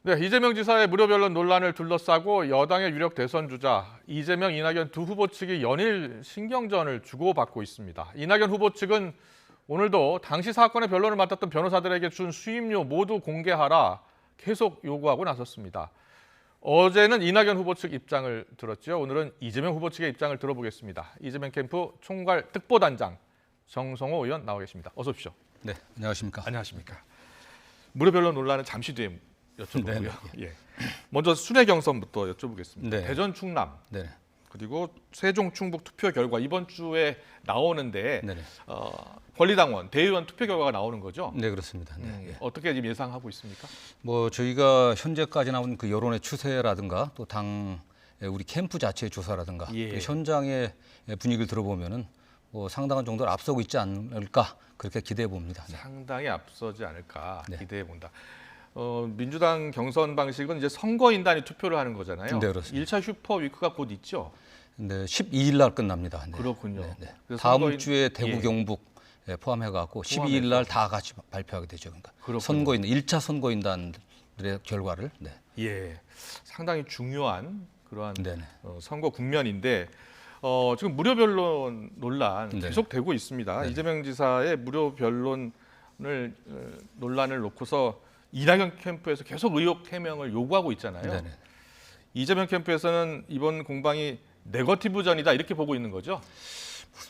네, 이재명 지사의 무료 변론 논란을 둘러싸고 여당의 유력 대선 주자 이재명, 이낙연 두 후보 측이 연일 신경전을 주고받고 있습니다. 이낙연 후보 측은 오늘도 당시 사건의 변론을 맡았던 변호사들에게 준 수임료 모두 공개하라 계속 요구하고 나섰습니다. 어제는 이낙연 후보 측 입장을 들었죠. 오늘은 이재명 후보 측의 입장을 들어보겠습니다. 이재명 캠프 총괄 특보단장 정성호 의원 나와 계십니다. 어서 오십시오. 네, 안녕하십니까. 안녕하십니까. 무료 변론 논란은 잠시 뒤에 여쭤보고요. 네네. 예. 먼저 순회 경선부터 여쭤보겠습니다. 네. 대전 충남 네, 그리고 세종 충북 투표 결과 이번 주에 나오는데 네, 권리당원 대의원 투표 결과가 나오는 거죠? 네 그렇습니다. 네. 예. 어떻게 지금 예상하고 있습니까? 뭐 저희가 현재까지 나온 그 여론의 추세라든가 또 당 우리 캠프 자체의 조사라든가 예. 그 현장의 분위기를 들어보면은 뭐 상당한 정도를 앞서고 있지 않을까 그렇게 기대해 봅니다. 네. 상당히 앞서지 않을까 네. 기대해 본다. 민주당 경선 방식은 이제 선거인단이 투표를 하는 거잖아요. 네, 그렇습니다. 1차 슈퍼 위크가 곧 있죠. 근데 12일 날 끝납니다. 네. 그렇군요. 네. 그래서 다음 선거인- 주에 대구 예. 경북 포함해 갖고 12일 날 다 같이 발표하게 되죠. 그러니까 그렇군요. 선거인 1차 선거인단들의 결과를 네. 예, 상당히 중요한 그러한 네네. 선거 국면인데 지금 무료 변론 논란 네. 계속되고 있습니다. 이재명 지사의 무료 변론을 논란을 놓고서 이낙연 캠프에서 계속 의혹 해명을 요구하고 있잖아요. 네네. 이재명 캠프에서는 이번 공방이 네거티브전이다 이렇게 보고 있는 거죠.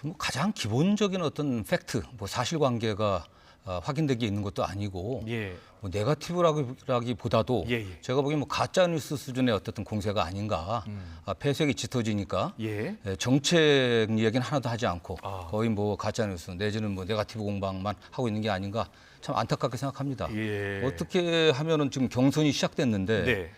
뭐 가장 기본적인 어떤 팩트, 뭐 사실관계가 확인되게 있는 것도 아니고 예, 뭐 네거티브라기보다도 예, 예. 제가 보기엔 뭐 가짜 뉴스 수준의 어떤 공세가 아닌가. 폐색이 짙어지니까 예, 정책 이야기는 하나도 하지 않고 아. 거의 뭐 가짜 뉴스 내지는 뭐 네거티브 공방만 하고 있는 게 아닌가 참 안타깝게 생각합니다. 예. 어떻게 하면은 지금 경선이 시작됐는데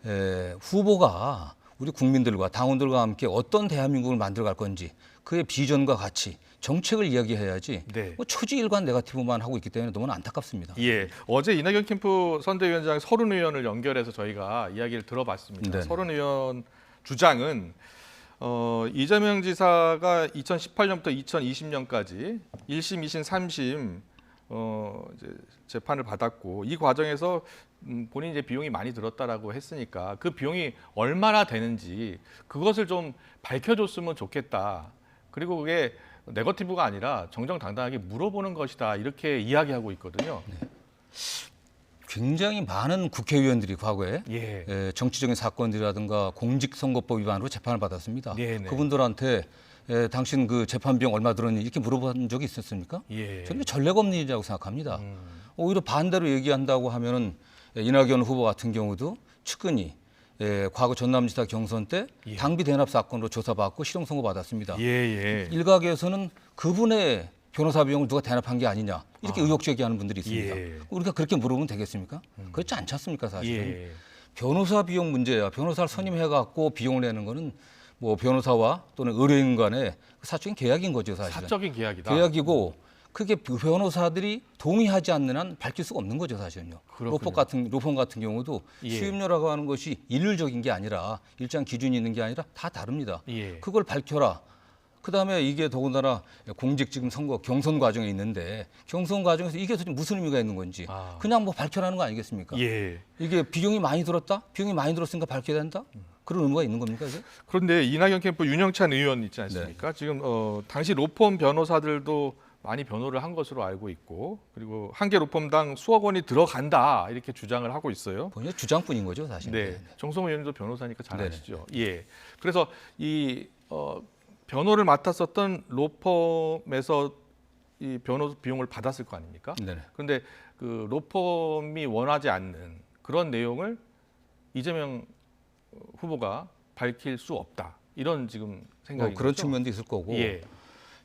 네, 후보가 우리 국민들과 당원들과 함께 어떤 대한민국을 만들어갈 건지 그의 비전과 가치, 정책을 이야기해야지 네. 뭐 초지일관 네거티브만 하고 있기 때문에 너무 안타깝습니다. 예. 어제 이낙연 캠프 선대위원장 서른 의원을 연결해서 저희가 이야기를 들어봤습니다. 네네. 서른 의원 주장은 이재명 지사가 2018년부터 2020년까지 1심, 2심, 3심 이제 재판을 받았고 이 과정에서 본인이 이제 비용이 많이 들었다라고 했으니까 그 비용이 얼마나 되는지 그것을 좀 밝혀줬으면 좋겠다. 그리고 그게 네거티브가 아니라 정정당당하게 물어보는 것이다 이렇게 이야기하고 있거든요. 굉장히 많은 국회의원들이 과거에 예. 정치적인 사건들이라든가 공직선거법 위반으로 재판을 받았습니다. 네네. 그분들한테 당신 그 재판 비용 얼마 들었니 이렇게 물어본 적이 있었습니까? 예. 저는 전례가 없는 일이라고 생각합니다. 오히려 반대로 얘기한다고 하면은 이낙연 후보 같은 경우도 측근이 과거 전남지사 경선 때 예. 당비 대납 사건으로 조사받고 실형 선고 받았습니다. 예, 예. 일각에서는 그분의 변호사 비용을 누가 대납한 게 아니냐 이렇게 의혹 제기하는 분들이 있습니다. 예. 우리가 그렇게 물어보면 되겠습니까? 그렇지 않지 않습니까 사실은. 예. 변호사 비용 문제야. 변호사를 선임해갖고 비용을 내는 거는 뭐 변호사와 또는 의뢰인 간의 사적인 계약인 거죠 사실은. 사적인 계약이다. 계약이고 그게 변호사들이 동의하지 않는 한 밝힐 수가 없는 거죠 사실은요. 그렇군요. 로펌 같은 경우도 예. 수임료라고 하는 것이 일률적인 게 아니라 일정 기준이 있는 게 아니라 다 다릅니다. 예. 그걸 밝혀라. 그다음에 이게 더군다나 공직 지금 선거 경선 과정에 있는데 경선 과정에서 이게 도대체 무슨 의미가 있는 건지 아. 그냥 뭐 밝혀라는 거 아니겠습니까? 예. 이게 비용이 많이 들었다? 비용이 많이 들었으니까 밝혀야 된다? 그런 의무가 있는 겁니까 이게? 그런데 이낙연 캠프 윤영찬 의원 있지 않습니까? 지금 당시 로펌 변호사들도 많이 변호를 한 것으로 알고 있고 그리고 한 개 로펌당 수억 원이 들어간다 이렇게 주장을 하고 있어요. 본인의 주장뿐인 거죠 사실. 네, 정성호 의원도 변호사니까 잘 네네. 아시죠. 예. 그래서 이 변호를 맡았었던 로펌에서 이 변호 비용을 받았을 거 아닙니까? 네네. 그런데 그 로펌이 원하지 않는 그런 내용을 이재명 후보가 밝힐 수 없다. 이런 지금 생각인 그런 거죠? 측면도 있을 거고 예.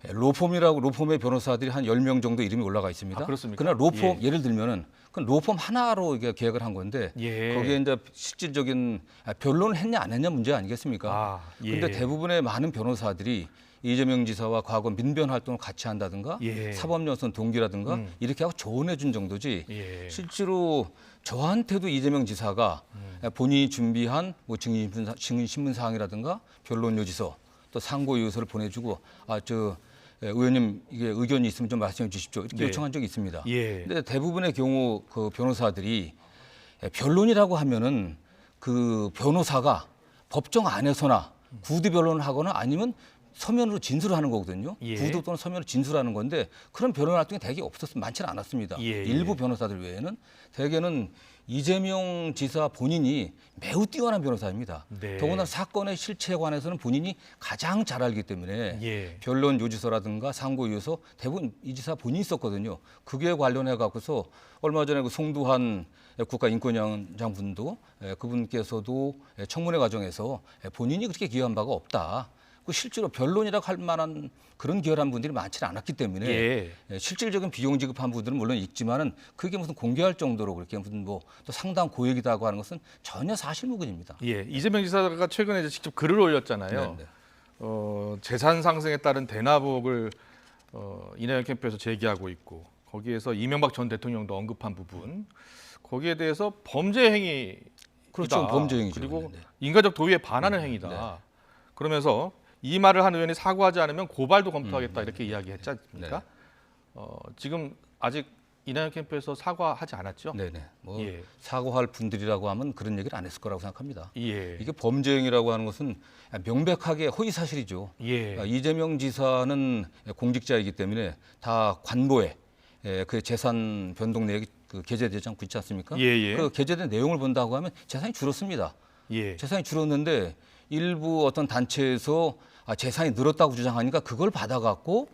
로펌의 변호사들이 한 10명 정도 이름이 올라가 있습니다. 아, 그렇습니까? 그러나 로펌 예. 예를 들면은 그 로펌 하나로 이게 계약을 한 건데 예. 거기에 이제 실질적인 변론을 했냐 안 했냐 문제 아니겠습니까? 아, 예. 근데 대부분의 많은 변호사들이 이재명 지사와 과거 민변 활동을 같이 한다든가 예. 사법연수원 동기라든가 이렇게 하고 조언해 준 정도지 예. 실제로 저한테도 이재명 지사가 본인이 준비한 뭐 증인신문 사항이라든가 변론 요지서 또 상고 요소를 보내주고 의원님 이게 의견이 있으면 좀 말씀해 주십시오 이렇게 네. 요청한 적이 있습니다. 예. 근데 대부분의 경우 그 변호사들이 변론이라고 하면은 그 변호사가 법정 안에서나 구두 변론을 하거나 아니면 서면으로 진술을 하는 거거든요. 예. 구두 또는 서면으로 진술하는 건데 그런 변론 활동이 되게 많지는 않았습니다. 예. 일부 변호사들 외에는 대개는 이재명 지사 본인이 매우 뛰어난 변호사입니다. 네. 더군다나 사건의 실체에 관해서는 본인이 가장 잘 알기 때문에 예. 변론 요지서라든가 상고유서 대부분 이 지사 본인이 썼거든요. 그게 관련해 갖고서 얼마 전에 그 송두한 국가인권위원장분도 그분께서도 청문회 과정에서 본인이 그렇게 기여한 바가 없다. 그 실제로 변론이라고 할 만한 그런 기여한 분들이 많지는 않았기 때문에 예. 실질적인 비용 지급한 분들은 물론 있지만은 그게 무슨 공개할 정도로 그렇게 무슨 뭐 또 상당 고액이다고 하는 것은 전혀 사실무근입니다. 예. 이재명 지사가 최근에 이제 직접 글을 올렸잖아요. 네. 재산 상승에 따른 대납을 이낙연 캠프에서 제기하고 있고 거기에서 이명박 전 대통령도 언급한 부분 거기에 대해서 범죄 행위 그렇죠. 범죄 행위죠. 그리고 네. 인간적 도의에 반하는 행위다. 네. 그러면서 이 말을 한 의원이 사과하지 않으면 고발도 검토하겠다 이렇게 이야기했지 않습니까? 지금 아직 이낙연 캠프에서 사과하지 않았죠? 네네. 뭐 예. 사과할 분들이라고 하면 그런 얘기를 안 했을 거라고 생각합니다. 예. 이게 범죄 행위라고 하는 것은 명백하게 허위 사실이죠. 예. 이재명 지사는 공직자이기 때문에 다 관보에 그 재산 변동 내역이 그 게재되지 않고 있지 않습니까? 예. 그 게재된 내용을 본다고 하면 재산이 줄었습니다. 예. 재산이 줄었는데 일부 어떤 단체에서 재산이 늘었다고 주장하니까 그걸 받아갖고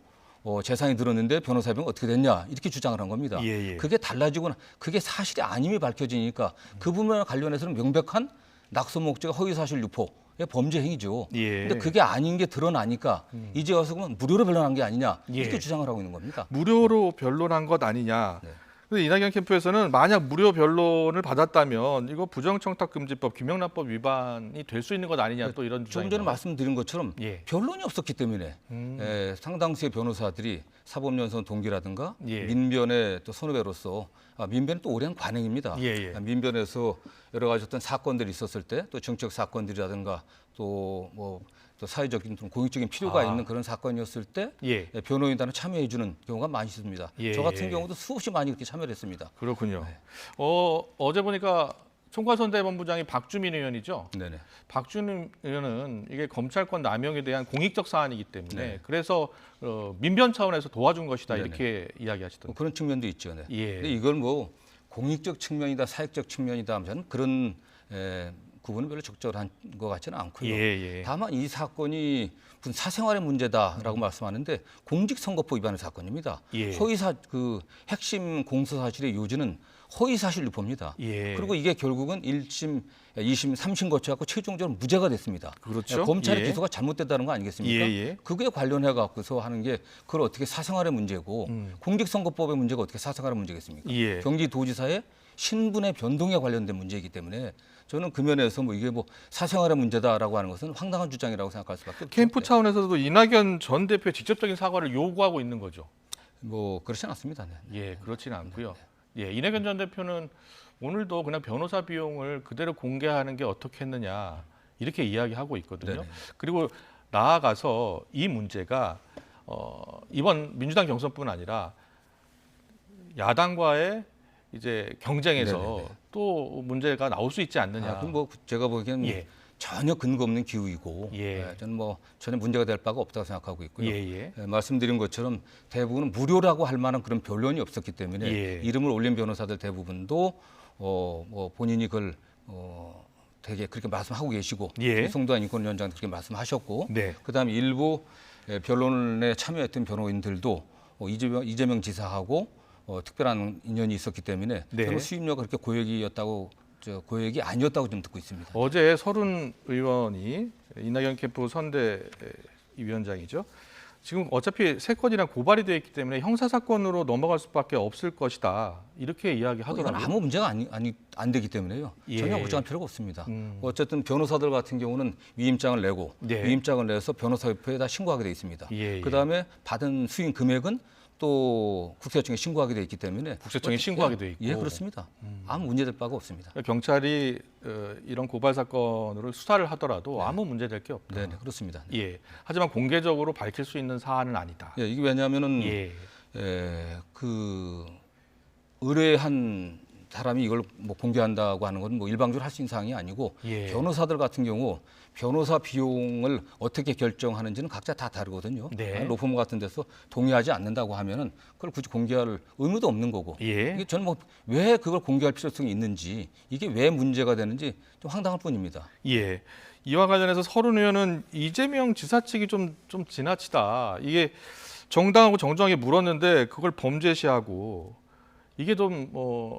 재산이 늘었는데 변호사 비용 어떻게 됐냐 이렇게 주장을 한 겁니다. 예. 그게 달라지거나 그게 사실이 아님이 밝혀지니까 그 부분과 관련해서는 명백한 낙서 목적 허위 사실 유포의 범죄 행위죠. 예. 근데 그게 아닌 게 드러나니까 이제 와서 그러면 무료로 변론한 게 아니냐 이렇게 예. 주장을 하고 있는 겁니다. 무료로 변론한 것 아니냐. 네. 근데 이낙연 캠프에서는 만약 무료 변론을 받았다면 이거 부정청탁금지법, 김영란법 위반이 될 수 있는 것 아니냐 또 이런 조금 주장이 전에 나와요. 말씀드린 것처럼 예. 변론이 없었기 때문에 상당수의 변호사들이 사법연수원 동기라든가 예. 민변의 또 선후배로서 민변은 또 오랜 관행입니다. 예. 민변에서 여러 가지 어떤 사건들이 있었을 때 또 정책 사건들이라든가 또 뭐 또 사회적인 좀 공익적인 필요가 있는 그런 사건이었을 때 예. 변호인단을 참여해 주는 경우가 많이 있습니다. 예. 저 같은 경우도 수없이 많이 그렇게 참여를 했습니다. 그렇군요. 네. 어제 보니까 총괄선 대본부장이 박주민 의원이죠. 네네. 박주민 의원은 이게 검찰권 남용에 대한 공익적 사안이기 때문에 네. 그래서 민변 차원에서 도와준 것이다 네네. 이렇게 이야기하시던데. 뭐 그런 측면도 있죠. 네. 예. 근데 이걸 뭐 공익적 측면이다, 사익적 측면이다 하면 그런 구분은 별로 적절한 것 같지는 않고요. 예. 다만 이 사건이 무슨 사생활의 문제다라고 말씀하는데 공직선거법 위반의 사건입니다. 예. 그 핵심 공소 사실의 요지는 허위 사실 유포입니다. 예. 그리고 이게 결국은 1심, 2심, 3심 거쳐갖고 최종적으로 무죄가 됐습니다. 그렇죠. 검찰의 예. 기소가 잘못됐다는 거 아니겠습니까? 예. 그게 관련해 갖고서 하는 게 그걸 어떻게 사생활의 문제고 공직선거법의 문제가 어떻게 사생활의 문제겠습니까? 예. 경기도지사의 신분의 변동에 관련된 문제이기 때문에 저는 그 면에서 뭐 이게 뭐 사생활의 문제다라고 하는 것은 황당한 주장이라고 생각할 수밖에 없죠. 캠프 차원에서도 이낙연 전 대표의 직접적인 사과를 요구하고 있는 거죠. 뭐 그렇진 않습니다. 네. 예, 그렇지는 않고요. 예, 이낙연 전 대표는 오늘도 그냥 변호사 비용을 그대로 공개하는 게 어떻겠느냐 이렇게 이야기하고 있거든요. 네네. 그리고 나아가서 이 문제가 이번 민주당 경선뿐 아니라 야당과의 이제 경쟁에서 네네네. 또 문제가 나올 수 있지 않느냐. 그럼 뭐 제가 보기에는 예. 전혀 근거 없는 기우이고 예. 저는 뭐 전혀 문제가 될 바가 없다고 생각하고 있고요. 예. 말씀드린 것처럼 대부분은 무료라고 할 만한 그런 변론이 없었기 때문에 예. 이름을 올린 변호사들 대부분도 뭐 본인이 그걸 되게 그렇게 말씀하고 계시고 예. 송두환 인권위원장도 그렇게 말씀하셨고 네. 그다음에 일부 변론에 참여했던 변호인들도 이재명 지사하고 특별한 인연이 있었기 때문에 네. 저는 수임료가 그렇게 고액이 아니었다고 좀 듣고 있습니다. 어제 서른 의원이 이낙연 캠프 선대위원장이죠. 지금 어차피 세 건이나 고발이 되어 있기 때문에 형사 사건으로 넘어갈 수밖에 없을 것이다. 이렇게 이건 이야기하더라고요. 아무 문제가 안 되기 때문에요. 예. 전혀 걱정할 필요가 없습니다. 어쨌든 변호사들 같은 경우는 위임장을 내고 네. 위임장을 내서 변호사협회에다 신고하게 돼 있습니다. 예. 그다음에 받은 수임 금액은 또 국세청에 신고하게 돼 있기 때문에 국세청에 신고하게 돼 있고. 예, 그렇습니다. 아무 문제될 바가 없습니다. 경찰이 이런 고발 사건으로 수사를 하더라도 아무 문제될 게 없다. 네, 그렇습니다. 네. 예. 하지만 공개적으로 밝힐 수 있는 사안은 아니다. 이게 왜냐하면은 예. 그 의뢰한 사람이 이걸 뭐 공개한다고 하는 건 뭐 일방적으로 할 수 있는 사항이 아니고 예. 변호사들 같은 경우 변호사 비용을 어떻게 결정하는지는 각자 다 다르거든요. 네. 로펌 같은 데서 동의하지 않는다고 하면은 그걸 굳이 공개할 의무도 없는 거고. 예. 이게 저는 뭐 왜 그걸 공개할 필요성이 있는지 이게 왜 문제가 되는지 좀 황당할 뿐입니다. 예. 이와 관련해서 서른 의원은 이재명 지사 측이 좀 지나치다. 이게 정당하고 정정하게 물었는데 그걸 범죄시하고 이게 좀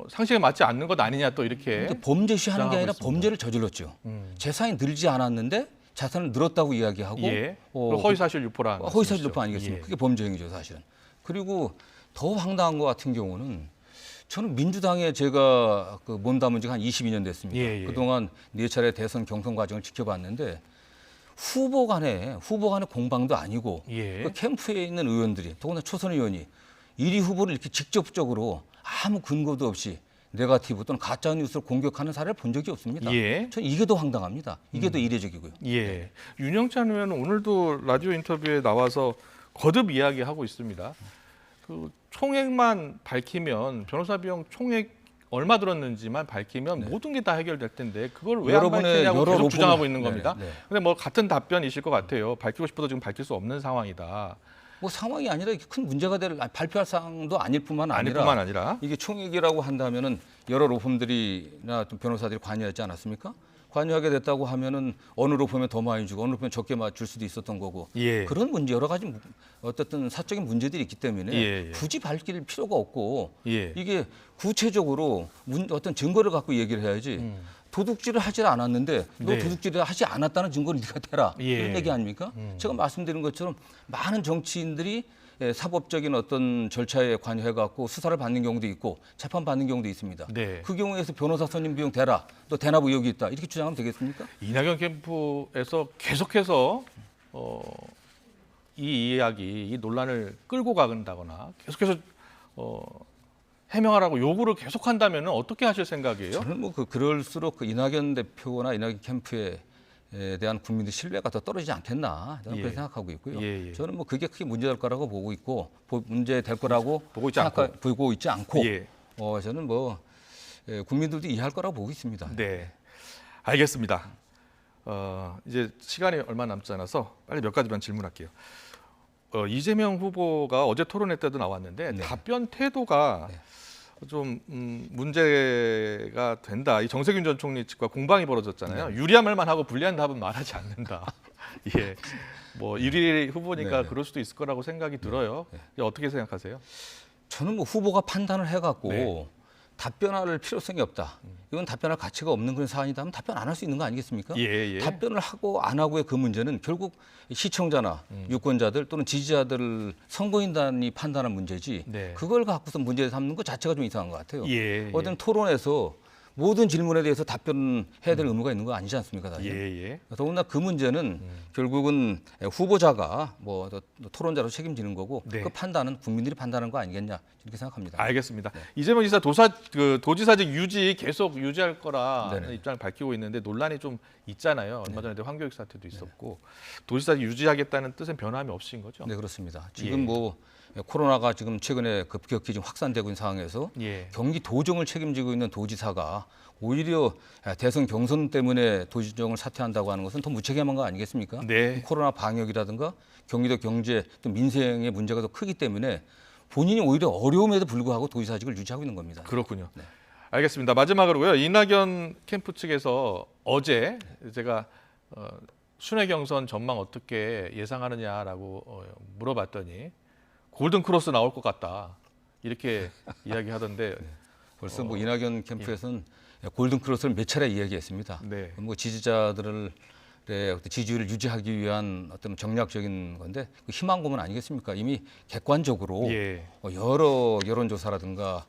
상식에 맞지 않는 것 아니냐 또 이렇게. 근데 범죄시하는 게 아니라 주장하고 있습니다. 범죄를 저질렀죠. 재산이 늘지 않았는데 자산을 늘었다고 이야기하고 예. 허위사실 유포란. 허위사실 말씀이시죠? 유포 아니겠습니까? 예. 그게 범죄 행위죠, 사실은. 그리고 더 황당한 것 같은 경우는 저는 민주당에 제가 그 몸담은 지가 한 22년 됐습니다. 예, 예. 그동안 4차례 대선 경선 과정을 지켜봤는데 후보 간의 공방도 아니고 예. 그 캠프에 있는 의원들이 더구나 초선 의원이 1위 후보를 이렇게 직접적으로 아무 근거도 없이 네거티브 또는 가짜 뉴스를 공격하는 사례를 본 적이 없습니다. 예. 저는 이게 더 황당합니다. 이게 더 이례적이고요. 예. 윤영찬 의원은 오늘도 라디오 인터뷰에 나와서 거듭 이야기하고 있습니다. 그 총액만 밝히면 변호사 비용 총액 얼마 들었는지만 밝히면 모든 게 다 해결될 텐데 그걸 왜 안 여러분의 밝히냐고 여러 계속 로펌을- 주장하고 있는 네, 겁니다. 네. 근데 뭐 같은 답변이실 것 같아요. 밝히고 싶어도 지금 밝힐 수 없는 상황이다. 뭐 상황이 아니라 이게 큰 문제가 발표할 사항도 아닐 뿐만 아닐 아니라 뿐만 아니라 이게 총액이라고 한다면은 여러 로펌들이나 또 변호사들이 관여하지 않았습니까? 관여하게 됐다고 하면은 어느 로펌에 더 많이 주고 어느 로펌에 적게 줄 수도 있었던 거고 예. 그런 문제 여러 가지 어쨌든 사적인 문제들이 있기 때문에 예. 굳이 밝힐 필요가 없고 예. 이게 구체적으로 어떤 증거를 갖고 얘기를 해야지 도둑질을 하지 않았는데 너 네. 도둑질을 하지 않았다는 증거를 네가 대라 예. 이런 얘기 아닙니까? 제가 말씀드린 것처럼 많은 정치인들이 사법적인 어떤 절차에 관여해갖고 수사를 받는 경우도 있고 재판 받는 경우도 있습니다. 네. 그 경우에서 변호사 선임 비용 대라, 또 대납 의혹이 있다 이렇게 주장하면 되겠습니까? 이낙연 캠프에서 계속해서 이 이야기, 이 논란을 끌고 가간다거나 계속해서 해명하라고 요구를 계속한다면 어떻게 하실 생각이에요? 저는 뭐 그럴수록 그 이낙연 대표나 이낙연 캠프에 대한 국민의 신뢰가 더 떨어지지 않겠나 저는 그렇게 생각하고 있고요. 예. 저는 뭐 그게 크게 문제될 거라고 보고 있고 문제 될 거라고 보고 있지 않고. 있지 예. 저는 뭐 국민들도 이해할 거라고 보고 있습니다. 네, 알겠습니다. 이제 시간이 얼마 남지 않아서 빨리 몇 가지만 질문할게요. 이재명 후보가 어제 토론회 때도 나왔는데 답변 태도가 좀 문제가 된다. 이 정세균 전 총리 측과 공방이 벌어졌잖아요. 유리한 말만 하고 불리한 답은 말하지 않는다. 예, 뭐 1위 후보니까 그럴 수도 있을 거라고 생각이 들어요. 어떻게 생각하세요? 저는 뭐 후보가 판단을 해갖고 네. 답변할 필요성이 없다. 이건 답변할 가치가 없는 그런 사안이다면 답변 안 할 수 있는 거 아니겠습니까? 예. 답변을 하고 안 하고의 그 문제는 결국 시청자나 유권자들 또는 지지자들을 선거인단이 판단한 문제지 네. 그걸 갖고서 문제 삼는 것 자체가 좀 이상한 것 같아요. 예. 어떤 토론에서 모든 질문에 대해서 답변해야 될 의무가 있는 거 아니지 않습니까? 사실. 예. 더구나 그 문제는 결국은 후보자가 뭐 토론자로 책임지는 거고 네. 그 판단은 국민들이 판단하는 거 아니겠냐 이렇게 생각합니다. 알겠습니다. 이재명 지사 도지사직 유지 계속 유지할 거라 네네. 입장을 밝히고 있는데 논란이 좀 있잖아요. 얼마 전에 황교익 사태도 있었고 도지사직 유지하겠다는 뜻은 변함이 없으신 거죠? 네, 그렇습니다. 지금 뭐 코로나가 지금 최근에 급격히 좀 확산되고 있는 상황에서 예. 경기 도정을 책임지고 있는 도지사가 오히려 대선 경선 때문에 도지정을 사퇴한다고 하는 것은 더 무책임한 거 아니겠습니까? 네. 코로나 방역이라든가 경기도 경제 또 민생의 문제가 더 크기 때문에 본인이 오히려 어려움에도 불구하고 도지사직을 유지하고 있는 겁니다. 그렇군요. 알겠습니다. 마지막으로요. 이낙연 캠프 측에서 어제 제가 순회 경선 전망 어떻게 예상하느냐라고 물어봤더니 골든 크로스 나올 것 같다 이렇게 이야기하던데 벌써 뭐 이낙연 캠프에서는 골든 크로스를 몇 차례 이야기했습니다. 네. 뭐 지지자들을 지지율을 유지하기 위한 어떤 정략적인 건데 그 희망고문 아니겠습니까? 이미 객관적으로 예. 여러 여론조사라든가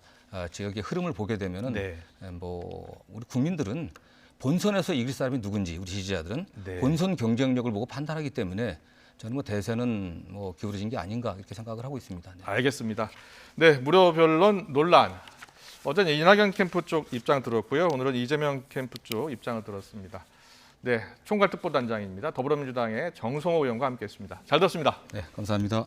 지역의 흐름을 보게 되면은 네. 뭐 우리 국민들은 본선에서 이길 사람이 누군지 우리 지지자들은 네. 본선 경쟁력을 보고 판단하기 때문에 저는 뭐 대세는 뭐 기울어진 게 아닌가 이렇게 생각을 하고 있습니다. 네. 알겠습니다. 네, 무료 변론 논란. 어제는 이낙연 캠프 쪽 입장 들었고요. 오늘은 이재명 캠프 쪽 입장을 들었습니다. 네, 총괄특보단장입니다. 더불어민주당의 정성호 의원과 함께했습니다. 잘 들었습니다. 네, 감사합니다.